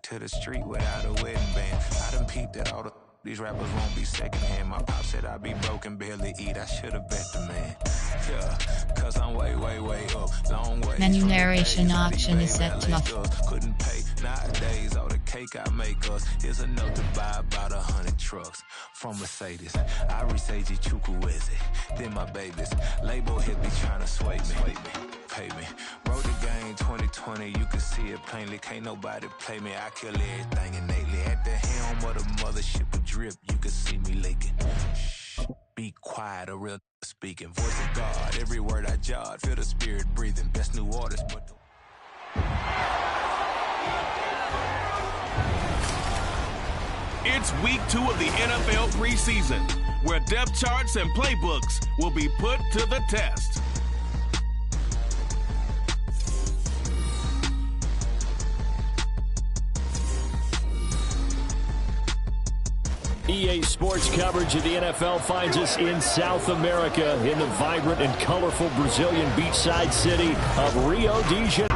back to the street without a wedding band. I done peeped at all these rappers won't be secondhand. My pop said I'd be broken, barely eat. I should've bet the man. Yeah, cause I'm way up, long way. Menu narration option is set to off. Couldn't pay nowadays, all the cake I make us. Here's a note to buy about 100 trucks from Mercedes. I resage Chukwueze, then my babies. Label hit be trying to sway me. Pay me. Wrote the game 2020, you can see it plainly. Can't nobody play me, I kill everything innately. At the helm of the mothership of drip, you can see me leaking. Shh, be quiet, a real speaking. Voice of God, every word I jot. Feel the spirit breathing, best new artist, but It's week 2 of the NFL preseason, where depth charts and playbooks will be put to the test. EA Sports coverage of the NFL finds us in South America in the vibrant and colorful Brazilian beachside city of Rio de Janeiro.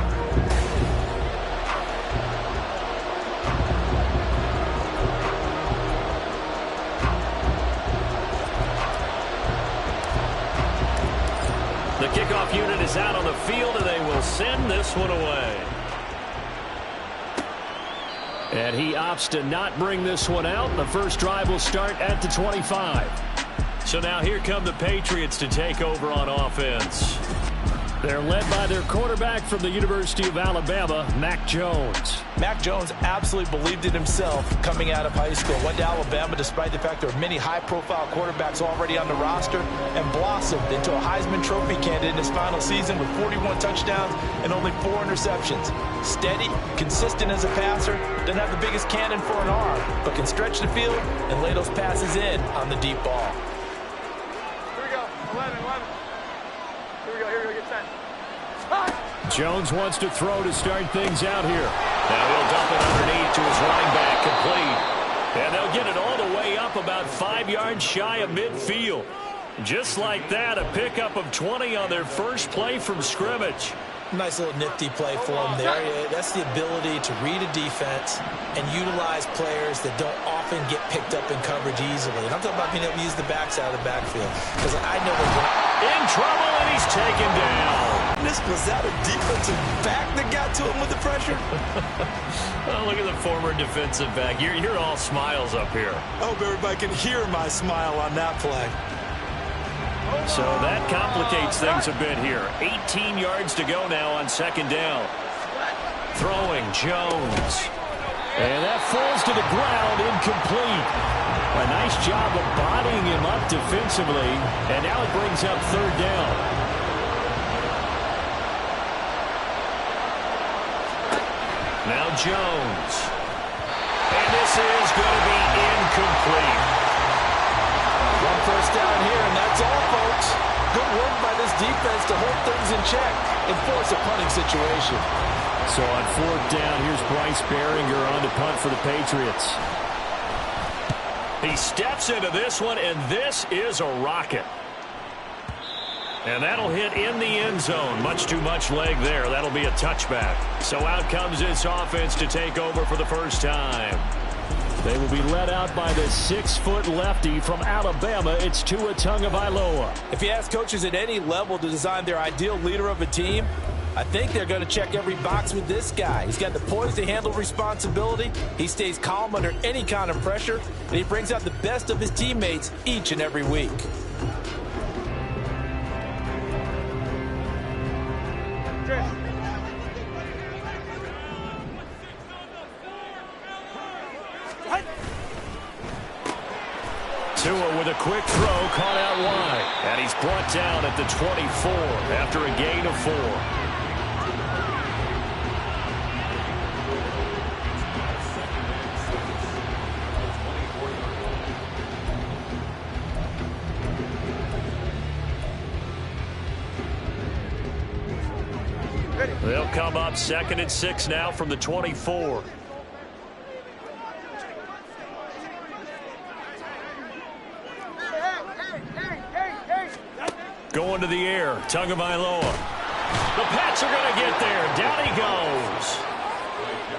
The kickoff unit is out on the field, and they will send this one away. And he opts to not bring this one out. The first drive will start at the 25. So now here come the Patriots to take over on offense. They're led by their quarterback from the University of Alabama, Mac Jones. Mac Jones absolutely believed in himself coming out of high school. Went to Alabama despite the fact there are many high-profile quarterbacks already on the roster, and blossomed into a Heisman Trophy candidate in his final season with 41 touchdowns and only 4 interceptions. Steady, consistent as a passer, doesn't have the biggest cannon for an arm, but can stretch the field and lay those passes in on the deep ball. Here we go, 11. Here we go, get set. Jones wants to throw to start things out here. Now he'll dump it underneath to his running back, complete. And they'll get it all the way up about 5 yards shy of midfield. Just like that, a pickup of 20 on their first play from scrimmage. Nice little nifty play for him there. That's the ability to read a defense and utilize players that don't often get picked up in coverage easily. And I'm talking about being able to use the backside of the backfield. Because I know they're in trouble, and he's taken down. Was that a defensive back that got to him with the pressure? Oh, look at the former defensive back. You're all smiles up here. I hope everybody can hear my smile on that play. So that complicates things a bit here. 18 yards to go now on second down. Throwing Jones. And that falls to the ground, incomplete. A nice job of bodying him up defensively. And now it brings up third down. Now Jones. And this is going to be incomplete. One first down here, and that's all, folks. Good work by this defense to hold things in check and force a punting situation. So on fourth down, here's Bryce Baringer on to punt for the Patriots. He steps into this one, and this is a rocket. And that'll hit in the end zone. Much too much leg there. That'll be a touchback. So out comes this offense to take over for the first time. They will be led out by the 6-foot lefty from Alabama. It's Tua Tagovailoa. If you ask coaches at any level to design their ideal leader of a team, I think they're going to check every box with this guy. He's got the poise to handle responsibility. He stays calm under any kind of pressure, and he brings out the best of his teammates each and every week. Tua with a quick throw, caught out wide. And he's brought down at the 24 after a gain of 4. They'll come up 2nd and 6 now from the 24. Going to the air, Tagovailoa. The Pats are going to get there. Down he goes.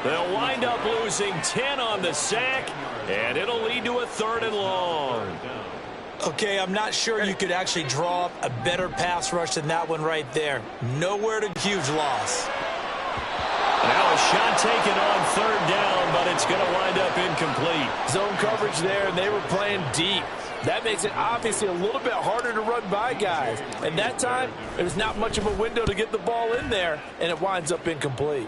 They'll wind up losing 10 on the sack, and it'll lead to a 3rd and long. Okay, I'm not sure you could actually draw up a better pass rush than that one right there. Nowhere to huge loss. Now a shot taken on 3rd down, but it's going to wind up incomplete. Zone coverage there, and they were playing deep. That makes it obviously a little bit harder to run by guys. And that time, there's not much of a window to get the ball in there, and it winds up incomplete.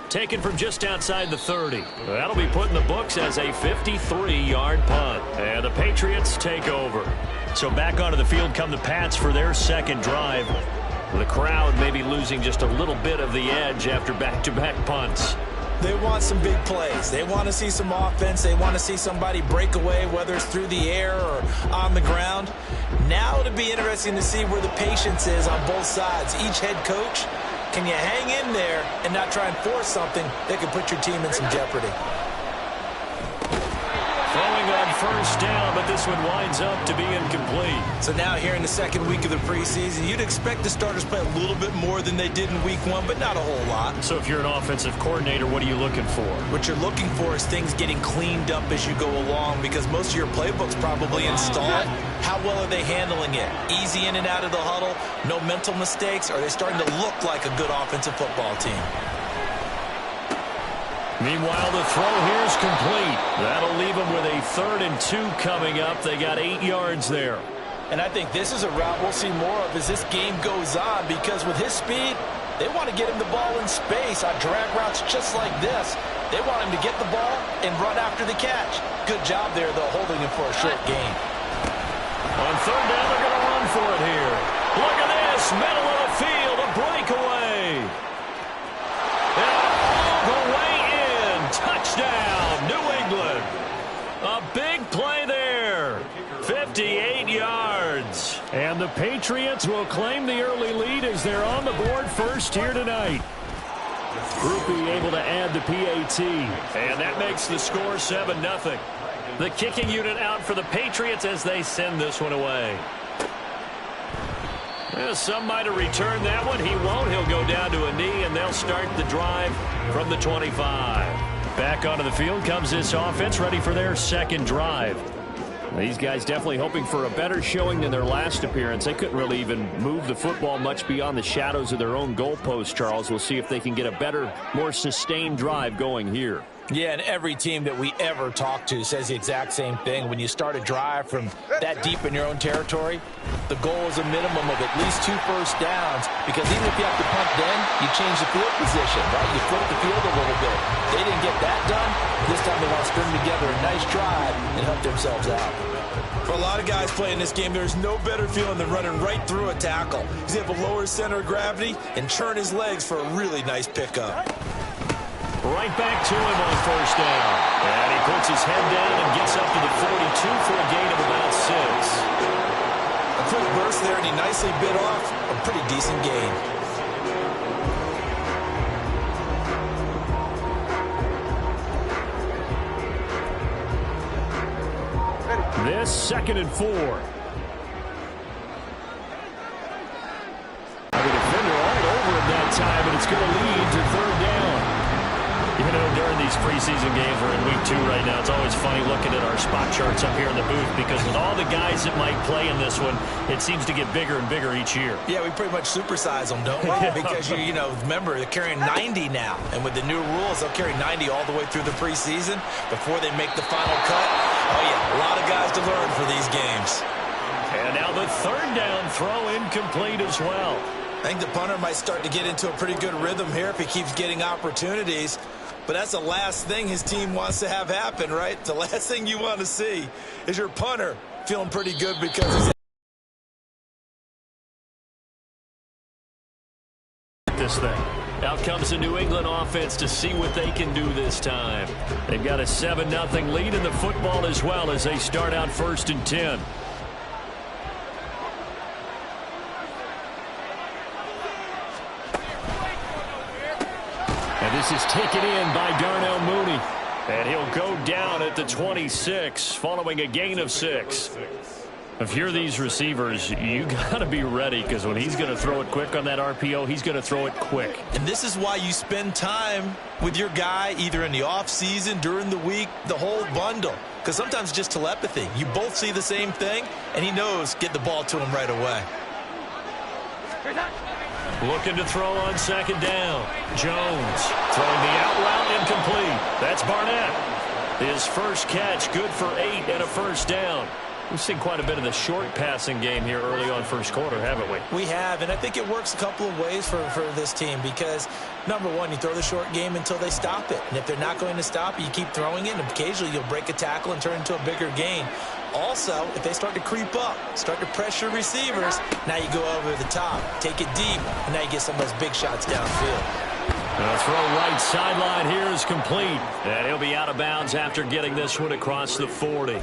Taken from just outside the 30. That'll be put in the books as a 53-yard punt. And the Patriots take over. So back onto the field come the Pats for their 2nd drive. The crowd may be losing just a little bit of the edge after back-to-back punts. They want some big plays. They want to see some offense. They want to see somebody break away, whether it's through the air or on the ground. Now it'll be interesting to see where the patience is on both sides. Each head coach, can you hang in there and not try and force something that could put your team in some jeopardy? Throwing on 1st down, but this one winds up to be incomplete. So now here in the 2nd week of the preseason, you'd expect the starters play a little bit more than they did in week 1, but not a whole lot. So if you're an offensive coordinator, what are you looking for? What you're looking for is things getting cleaned up as you go along, because most of your playbook's probably installed. How well are they handling it? Easy in and out of the huddle, no mental mistakes? Are they starting to look like a good offensive football team? Meanwhile, the throw here is complete. That'll leave them with a 3rd and 2 coming up. They got 8 yards there. And I think this is a route we'll see more of as this game goes on, because with his speed, they want to get him the ball in space on drag routes just like this. They want him to get the ball and run after the catch. Good job there, though, holding him for a short gain. On 3rd down, they're going to run for it here. Look at this, middle of the field, a breakaway. And all the way in, touchdown, New England. A big play there, 58 yards. And the Patriots will claim the early lead as they're on the board first here tonight. Grupe able to add the PAT, and that makes the score 7-0. The kicking unit out for the Patriots as they send this one away. Well, some might have returned that one. He won't. He'll go down to a knee, and they'll start the drive from the 25. Back onto the field comes this offense, ready for their 2nd drive. These guys definitely hoping for a better showing than their last appearance. They couldn't really even move the football much beyond the shadows of their own goalpost, Charles. We'll see if they can get a better, more sustained drive going here. Yeah, and every team that we ever talk to says the exact same thing. When you start a drive from that deep in your own territory, the goal is a minimum of at least 2 first downs, because even if you have to punt then, you change the field position, right? You flip the field a little bit. They didn't get that done. This time they want to string together a nice drive and help themselves out. For a lot of guys playing this game, there's no better feeling than running right through a tackle. He's able to lower his center of gravity and churn his legs for a really nice pickup. Right back to him on 1st down. And he puts his head down and gets up to the 42 for a gain of about 6. A quick burst there, and he nicely bit off a pretty decent gain. This 2nd and 4. The defender all over him that time, and it's going to lead to 3rd down. You know, during these preseason games, we're in week 2 right now. It's always funny looking at our spot charts up here in the booth, because with all the guys that might play in this one, it seems to get bigger and bigger each year. Yeah, we pretty much supersize them, don't we? Because, you know, remember, they're carrying 90 now. And with the new rules, they'll carry 90 all the way through the preseason before they make the final cut. Oh, yeah, a lot of guys to learn for these games. And now the 3rd down throw incomplete as well. I think the punter might start to get into a pretty good rhythm here if he keeps getting opportunities. But that's the last thing his team wants to have happen, right? The last thing you want to see is your punter feeling pretty good because he's this thing. Out comes the New England offense to see what they can do this time. They've got a 7-0 lead in the football as well as they start out 1st and 10. And this is taken in by Darnell Mooney. And he'll go down at the 26 following a gain of 6. If you're these receivers, you got to be ready, because when he's going to throw it quick on that RPO, he's going to throw it quick. And this is why you spend time with your guy either in the offseason, during the week, the whole bundle. Because sometimes it's just telepathy. You both see the same thing, and he knows get the ball to him right away. Looking to throw on second down. Jones throwing the out route incomplete. That's Barnett. His first catch, good for 8 and a first down. We've seen quite a bit of the short passing game here early on first quarter, haven't we? We have, and I think it works a couple of ways for this team because, number one, you throw the short game until they stop it. And if they're not going to stop it, you keep throwing it, and occasionally you'll break a tackle and turn into a bigger gain. Also, if they start to creep up, start to pressure receivers, now you go over the top, take it deep, and now you get some of those big shots downfield. The throw right sideline here is complete. And he'll be out of bounds after getting this one across the 40.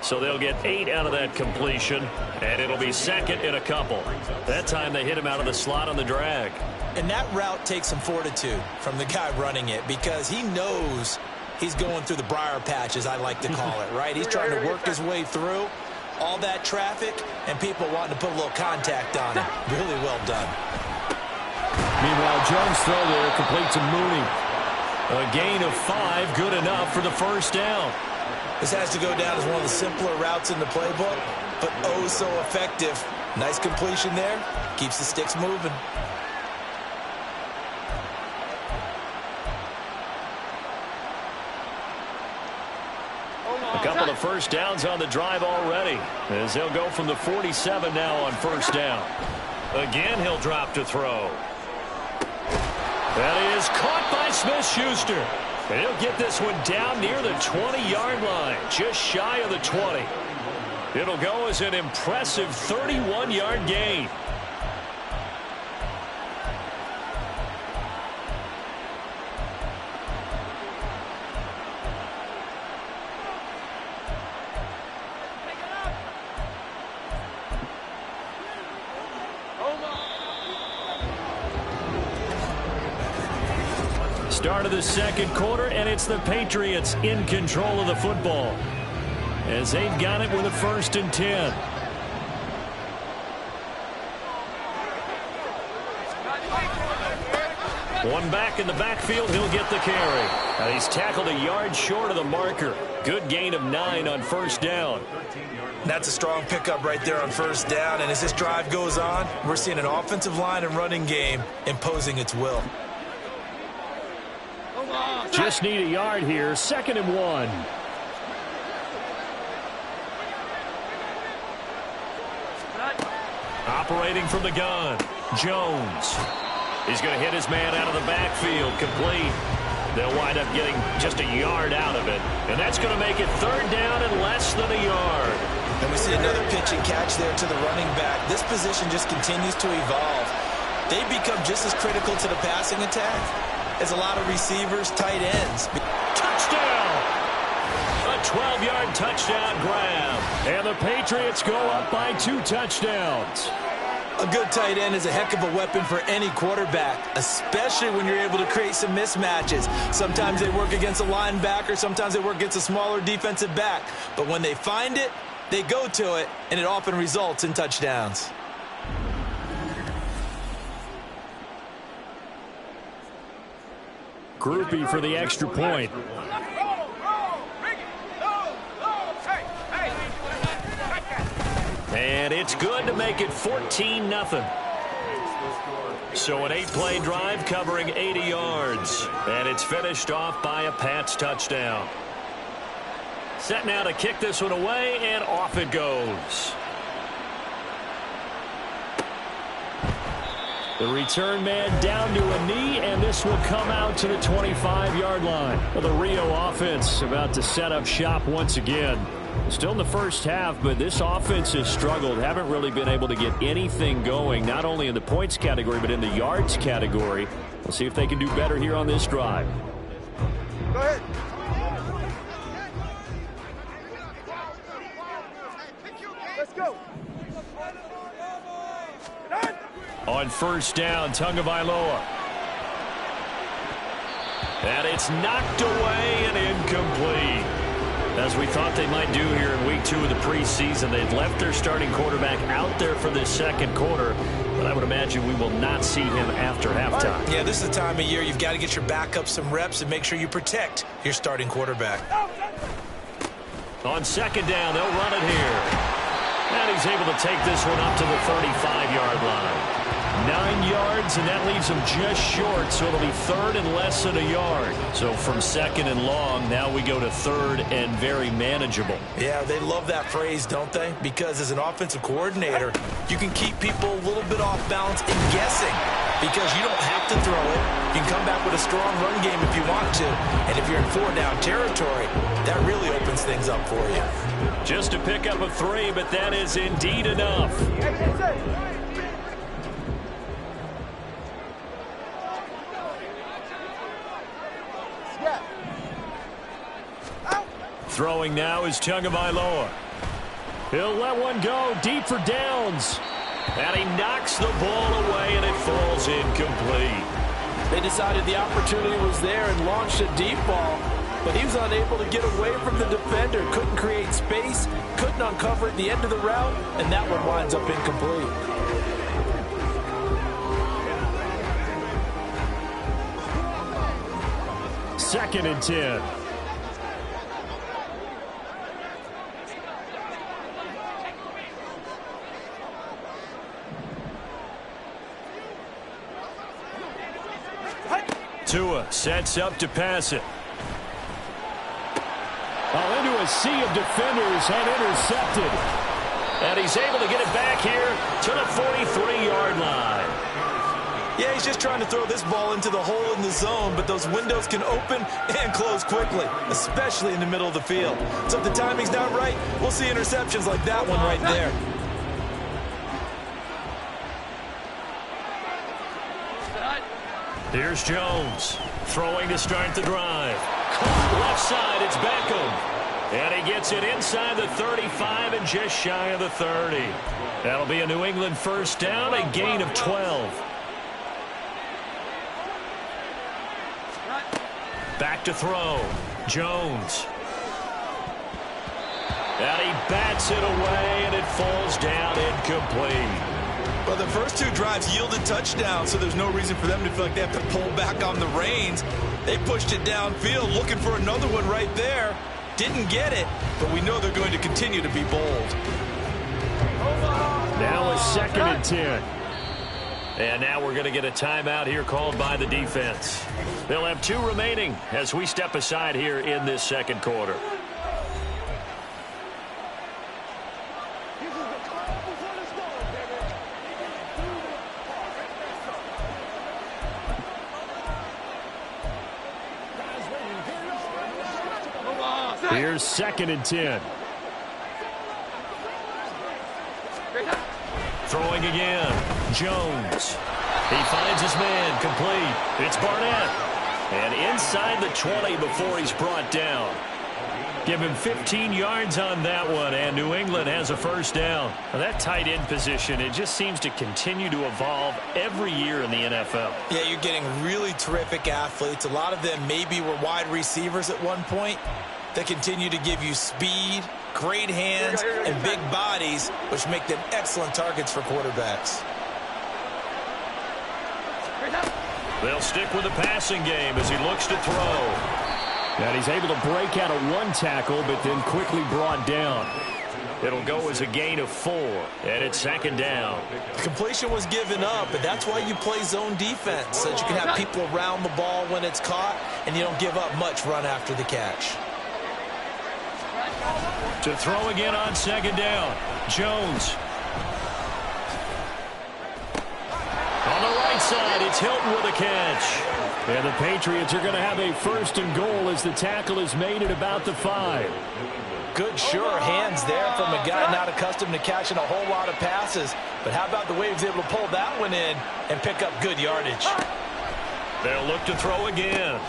So they'll get 8 out of that completion, and it'll be second in a couple. That time they hit him out of the slot on the drag. And that route takes some fortitude from the guy running it because he knows he's going through the briar patch, as I like to call it, right? He's trying to work his way through all that traffic and people wanting to put a little contact on it. Really well done. Meanwhile, Jones' throw there complete to Mooney. A gain of 5, good enough for the first down. This has to go down as one of the simpler routes in the playbook, but oh so effective. Nice completion there. Keeps the sticks moving. A couple of first downs on the drive already, as they'll go from the 47 now on first down. Again, he'll drop to throw. That is caught by Smith-Schuster. And he'll get this one down near the 20-yard line, just shy of the 20. It'll go as an impressive 31-yard gain. Start of the second quarter, and it's the Patriots in control of the football as they've got it with a 1st and 10. One back in the backfield, he'll get the carry. He's tackled a yard short of the marker. Good gain of 9 on first down. That's a strong pickup right there on first down, and as this drive goes on, we're seeing an offensive line and running game imposing its will. Just need a yard here, 2nd and 1. Operating from the gun, Jones. He's going to hit his man out of the backfield, complete. They'll wind up getting just a yard out of it, and that's going to make it 3rd down and less than a yard. And we see another pitch and catch there to the running back. This position just continues to evolve. They become just as critical to the passing attack as a lot of receivers, tight ends. Touchdown! A 12-yard touchdown grab. And the Patriots go up by 2 touchdowns. A good tight end is a heck of a weapon for any quarterback, especially when you're able to create some mismatches. Sometimes they work against a linebacker, sometimes they work against a smaller defensive back. But when they find it, they go to it, and it often results in touchdowns. Groupie for the extra point. And it's good to make it 14-0. So an 8-play drive covering 80 yards. And it's finished off by a Pats touchdown. Set now to kick this one away, and off it goes. The return man down to a knee, and this will come out to the 25-yard line. Well, the Rio offense about to set up shop once again. Still in the first half, but this offense has struggled. Haven't really been able to get anything going, not only in the points category, but in the yards category. We'll see if they can do better here on this drive. Go ahead. Let's go. On first down, Tagovailoa. And it's knocked away and incomplete. As we thought they might do here in week 2 of the preseason, they've left their starting quarterback out there for this second quarter, but I would imagine we will not see him after halftime. Yeah, this is the time of year you've got to get your backup some reps and make sure you protect your starting quarterback. On second down, they'll run it here. And he's able to take this one up to the 35-yard line. 9 yards, and that leaves him just short, so it'll be third and less than a yard. So from second and long, now we go to third and very manageable. Yeah, they love that phrase, don't they? Because as an offensive coordinator, you can keep people a little bit off balance and guessing because you don't have to throw it. You can come back with a strong run game if you want to. And if you're in 4-down territory, that really opens things up for you. Just to pick up a 3, but that is indeed enough. Throwing now is Tagovailoa. He'll let one go deep for downs. And he knocks the ball away, and it falls incomplete. They decided the opportunity was there and launched a deep ball, but he was unable to get away from the defender. Couldn't create space, couldn't uncover at the end of the route, and that one winds up incomplete. Second and 10. Tua sets up to pass it. Into a sea of defenders and intercepted. And he's able to get it back here to the 43-yard line. Yeah, he's just trying to throw this ball into the hole in the zone, but those windows can open and close quickly, especially in the middle of the field. So if the timing's not right, we'll see interceptions like that one right there. Here's Jones, throwing to start the drive. Left side, it's Beckham. And he gets it inside the 35 and just shy of the 30. That'll be a New England first down, a gain of 12. Back to throw. Jones. And he bats it away, and it falls down incomplete. Well, the first 2 drives yielded touchdowns, so there's no reason for them to feel like they have to pull back on the reins. They pushed it downfield, looking for another one right there. Didn't get it, but we know they're going to continue to be bold. Now a second and 10. And now we're going to get a timeout here called by the defense. They'll have 2 remaining as we step aside here in this second quarter. Here's second and 10. Throwing again. Jones. He finds his man complete. It's Barnett. And inside the 20 before he's brought down. Give him 15 yards on that one, and New England has a first down. Now that tight end position, it just seems to continue to evolve every year in the NFL. Yeah, you're getting really terrific athletes. A lot of them maybe were wide receivers at one point. They continue to give you speed, great hands, and big bodies, which make them excellent targets for quarterbacks. They'll stick with the passing game as he looks to throw. And he's able to break out of 1 tackle, but then quickly brought down. It'll go as a gain of 4, and it's second down. The completion was given up, but that's why you play zone defense, so that you can have people around the ball when it's caught, and you don't give up much run after the catch. To throw again on second down. Jones. On the right side, it's Hilton with a catch. And the Patriots are going to have a first and goal as the tackle is made at about the 5. Good, sure hands there from a guy not accustomed to catching a whole lot of passes. But how about the way he was able to pull that one in and pick up good yardage? They'll look to throw again.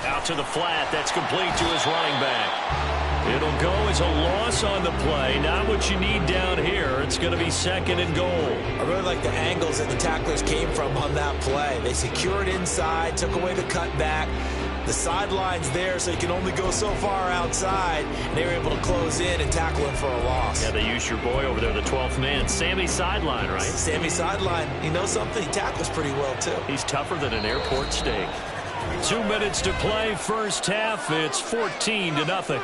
Out to the flat. That's complete to his running back. It'll go as a loss on the play. Not what you need down here. It's going to be second and goal. I really like the angles that the tacklers came from on that play. They secured inside, took away the cutback, The sideline's there, so you can only go so far outside. And they were able to close in and tackle him for a loss. Yeah, they used your boy over there, the 12th man, Sammy Sideline, right? Sammy Sideline. You know something? He tackles pretty well, too. He's tougher than an airport steak. 2 minutes to play, first half. It's 14-0.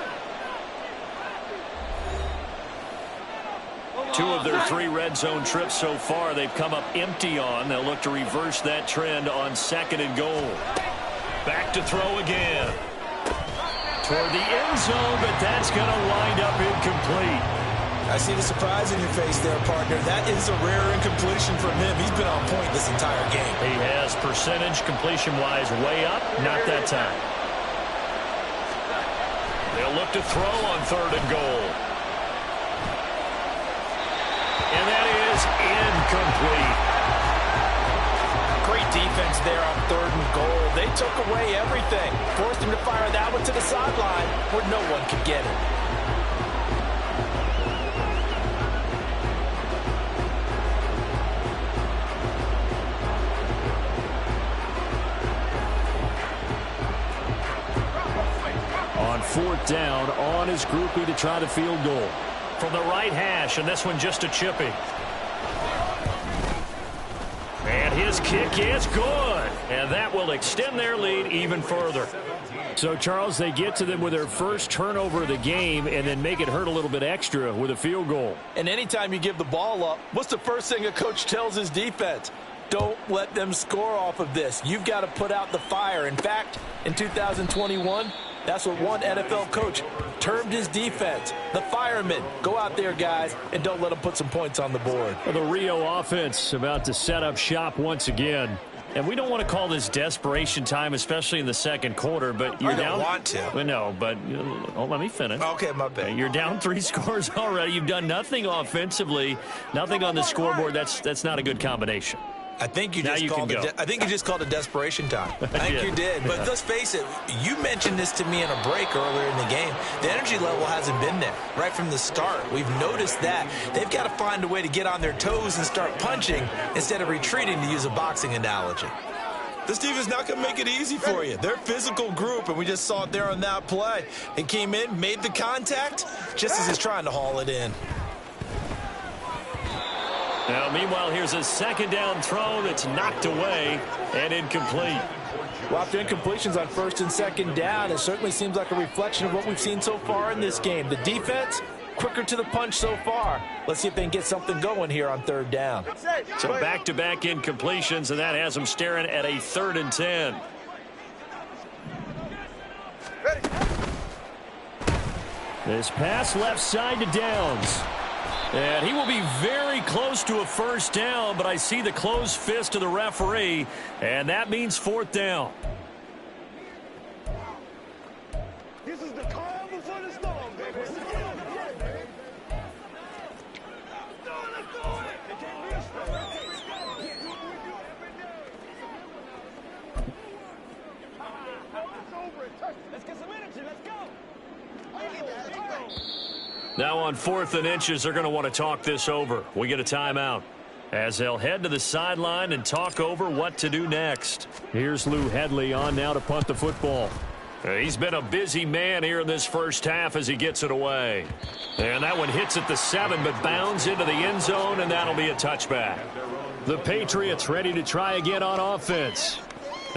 2 of their 3 red zone trips so far they've come up empty on. They'll look to reverse that trend on 2nd and goal. Back to throw again. Toward the end zone, but that's going to wind up incomplete. I see the surprise in your face there, partner. That is a rare incompletion from him. He's been on point this entire game. He has percentage completion-wise way up. Not that time. They'll look to throw on 3rd and goal. And that is incomplete. Great defense there on 3rd and goal. They took away everything. Forced him to fire that one to the sideline where no one could get it. On 4th down, on his groupie to try the field goal. From the right hash, and this one just a chippy. And his kick is good. And that will extend their lead even further. So, Charles, they get to them with their first turnover of the game and then make it hurt a little bit extra with a field goal. And anytime you give the ball up, what's the first thing a coach tells his defense? Don't let them score off of this. You've got to put out the fire. In fact, in 2021, that's what one NFL coach termed his defense. The firemen. Go out there, guys, and don't let them put some points on the board. Well, the Rio offense about to set up shop once again. And we don't want to call this desperation time, especially in the 2nd quarter, but you're down. I don't want to. Well, no, but let me finish. Okay, my bad. You're down 3 scores already. You've done nothing offensively, nothing on the scoreboard. That's not a good combination. I think you just called it desperation time. I think you did. But let's face it, you mentioned this to me in a break earlier in the game. The energy level hasn't been there right from the start. We've noticed that. They've got to find a way to get on their toes and start punching instead of retreating, to use a boxing analogy. This defense not going to make it easy for you. They're a physical group, and we just saw it there on that play. It came in, made the contact, just as he's trying to haul it in. Now, meanwhile, here's a 2nd down throw that's knocked away and incomplete. Well, after incompletions on 1st and 2nd down, it certainly seems like a reflection of what we've seen so far in this game. The defense, quicker to the punch so far. Let's see if they can get something going here on 3rd down. So back-to-back incompletions, and that has them staring at a 3rd and 10. This pass left side to Downs. And he will be very close to a 1st down, but I see the closed fist of the referee, and that means 4th down. This is the calm before the storm, baby. Let's get some energy. Let's go. Now on 4th and inches, they're going to want to talk this over. We get a timeout as they'll head to the sideline and talk over what to do next. Here's Lou Hedley on now to punt the football. He's been a busy man here in this first half as he gets it away. And that one hits at the 7, but bounds into the end zone, and that'll be a touchback. The Patriots ready to try again on offense.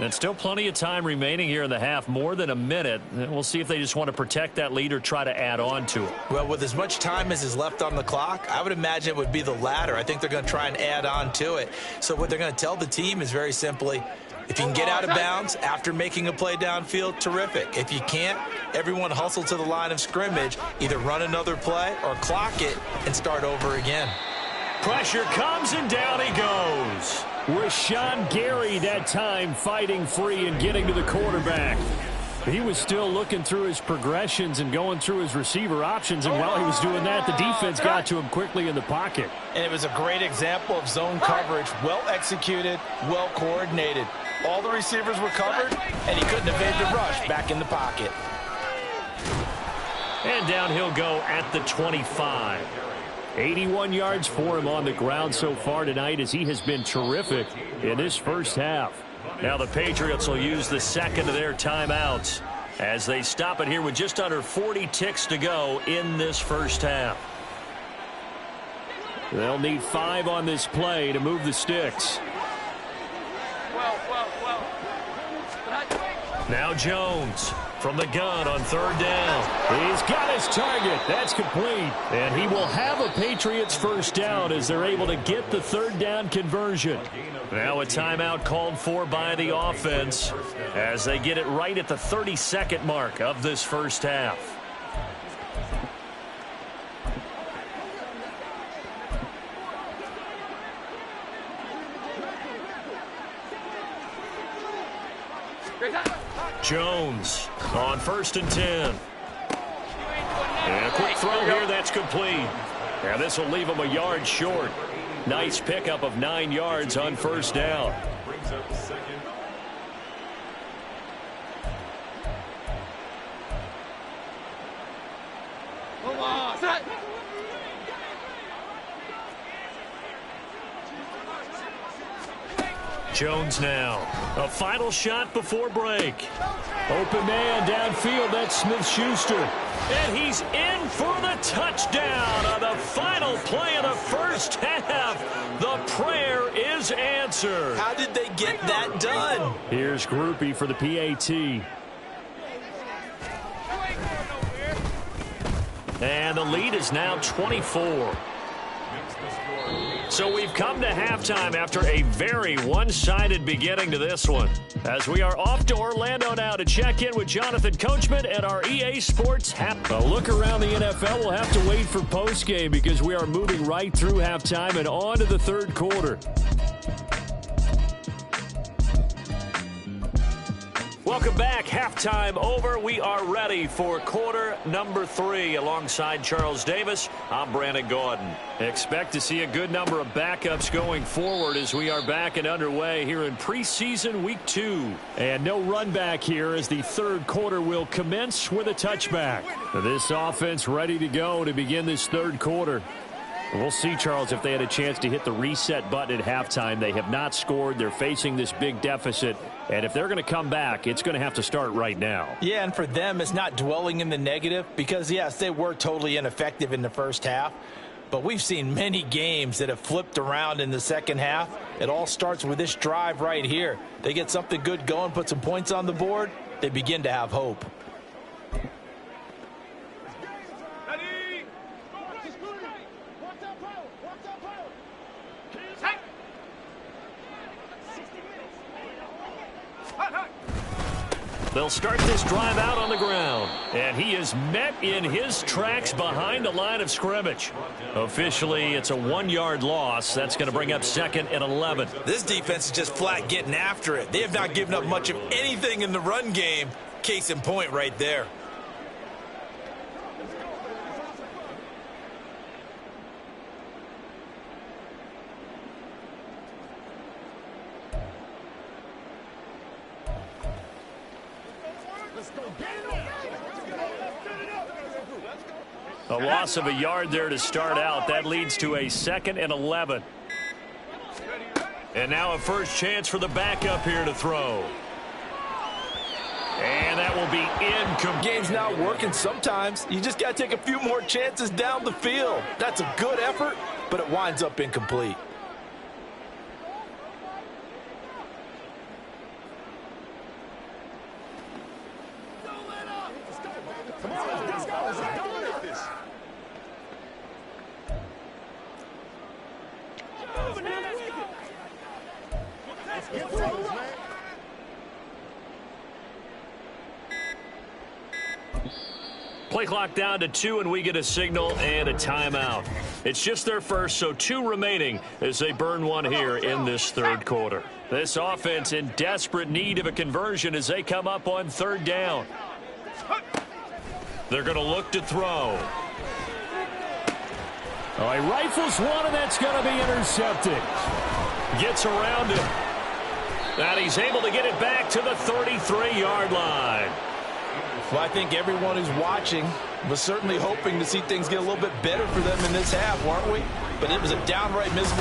And still plenty of time remaining here in the half, more than a minute. We'll see if they just want to protect that lead or try to add on to it. Well, with as much time as is left on the clock, I would imagine it would be the latter. I think they're going to try and add on to it. So what they're going to tell the team is very simply, if you can get out of bounds after making a play downfield, terrific. If you can't, everyone hustle to the line of scrimmage, either run another play or clock it and start over again. Pressure comes, and down he goes. Rashawn Gary that time fighting free and getting to the quarterback. He was still looking through his progressions and going through his receiver options, and while he was doing that, the defense got to him quickly in the pocket. And it was a great example of zone coverage, well executed, well coordinated. All the receivers were covered, and he couldn't evade the rush back in the pocket. And down he'll go at the 25. 81 yards for him on the ground so far tonight as he has been terrific in this first half. Now the Patriots will use the second of their timeouts as they stop it here with just under 40 ticks to go in this first half. They'll need 5 on this play to move the sticks. Now Jones from the gun on third down. He's got his target. That's complete. And he will have a Patriots first down as they're able to get the third down conversion. Now a timeout called for by the offense as they get it right at the 32nd mark of this first half. Jones on 1st and 10. And a quick throw here, that's complete. And this will leave him a yard short. Nice pickup of 9 yards on first down. Jones now. A final shot before break. Open man downfield. That's Smith-Schuster. And he's in for the touchdown on the final play of the first half. The prayer is answered. How did they get that done? Here's Grupe for the PAT. And the lead is now 24. So we've come to halftime after a very one-sided beginning to this one. As we are off to Orlando now to check in with Jonathan Coachman at our EA Sports A look around the NFL. We'll have to wait for postgame because we are moving right through halftime and on to the third quarter. Welcome back. Halftime over. We are ready for quarter number 3. Alongside Charles Davis, I'm Brandon Gordon. Expect to see a good number of backups going forward as we are back and underway here in preseason week 2. And no run back here as the third quarter will commence with a touchback. This offense ready to go to begin this third quarter. We'll see, Charles, if they had a chance to hit the reset button at halftime. They have not scored. They're facing this big deficit. And if they're going to come back, it's going to have to start right now. Yeah, and for them, it's not dwelling in the negative because, yes, they were totally ineffective in the first half. But we've seen many games that have flipped around in the second half. It all starts with this drive right here. They get something good going, put some points on the board, they begin to have hope. They'll start this drive out on the ground. And he is met in his tracks behind the line of scrimmage. Officially, it's a 1-yard loss. That's going to bring up 2nd and 11. This defense is just flat getting after it. They have not given up much of anything in the run game. Case in point right there. A loss of a yard there to start out. That leads to a 2nd and 11. And now a first chance for the backup here to throw. And that will be incomplete. Game's not working sometimes. You just got to take a few more chances down the field. That's a good effort, but it winds up incomplete. Play clock down to 2, and we get a signal and a timeout. It's just their first, so 2 remaining as they burn one here in this third quarter. This offense in desperate need of a conversion as they come up on third down. They're going to look to throw. Oh, he rifles one, and that's going to be intercepted. Gets around him. And he's able to get it back to the 33-yard line. Well, I think everyone who's watching was certainly hoping to see things get a little bit better for them in this half, weren't we? But it was a downright miserable